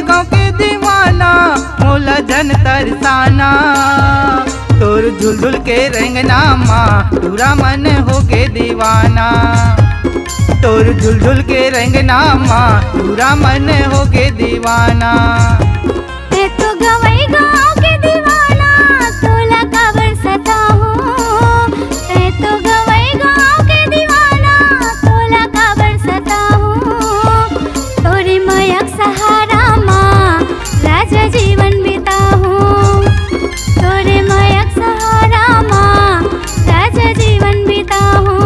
गाँव के दीवाना मोला जन तरसाना। तोर झुलझुल के रंगना माँ पूरा मन हो के दीवाना। तोर झुलझुल के रंगना माँ पूरा मन हो के दीवाना। मैं तो गवई गाँव के दीवाना तोला काबर सताहूँ। मैं तो गवई गाँव के दीवाना तोला काबर सताहूँ। तोरे मयक सहारा माँ राजा जीवन बिताहूँ। तोरे मयक सहारा माँ राजा जीवन बिताहूँ।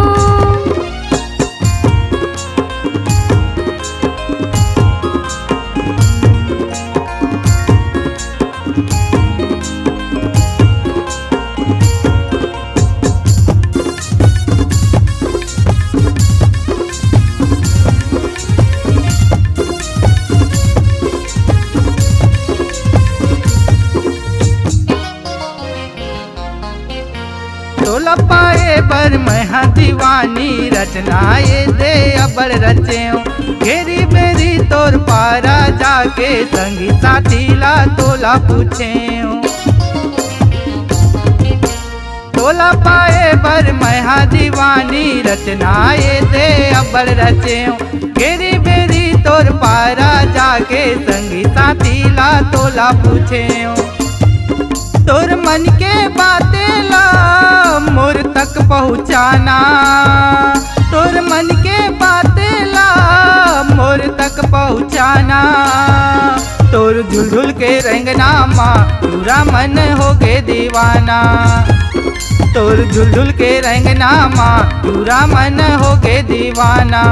तोला पाए बर मैं दीवानी रचनाए दे अबर रचेऊ। घेरी बेरी तोर पारा जाके संगी साथी ला तोला पूछेऊ। तोला पाए बर मैं दीवानी रचनाए दे अबर रचेऊ। घेरी बेरी तोर पारा जाके संगी साथी ला तोला पूछेऊ। तोर मन के बातें ला मोर तक पहुँचाना। तोर मन के बातें ला मोर तक पहुँचाना। तोर झुलझुल के रंगना माँ पूरा मन हो के दीवाना। तोर झुलझुल के रंगना माँ पूरा मन हो के दीवाना।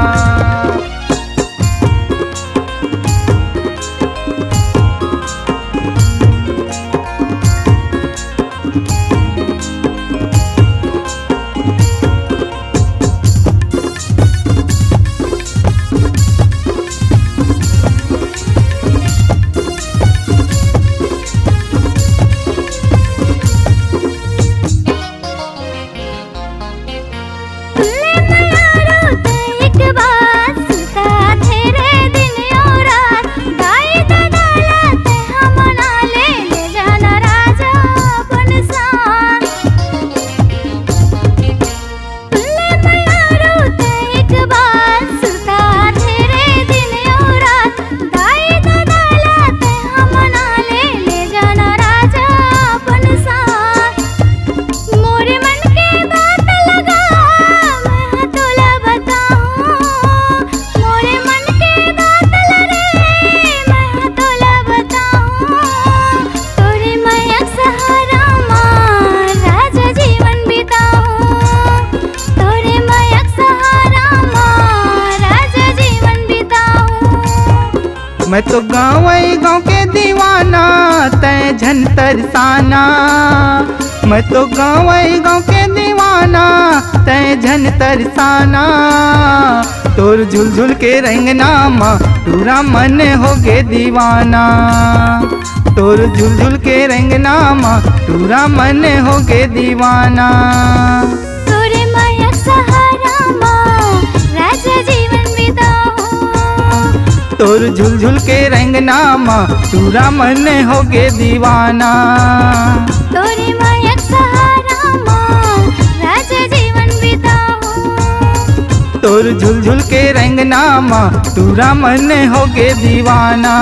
मैं तो गाँव के दीवाना तै झन तरसाना। मैं तो गाँव के दीवाना तै झन तरसाना। तोर झुलझुल के रंगना माँ पूरा मन हो गे दीवाना। तोर झुलझुल के रंगना माँ पूरा मन हो गे दीवाना। तोरे मयक सहारा माँ राजा जीवन बिताऊँ। तोर झुलझुल के रंगना माँ पूरा मन हो गे दीवाना। तोरे मयक सहारा माँ राजा जीवन बिताऊँ। तोर झुलझुल के रंगना माँ पूरा मन हो गे दीवाना।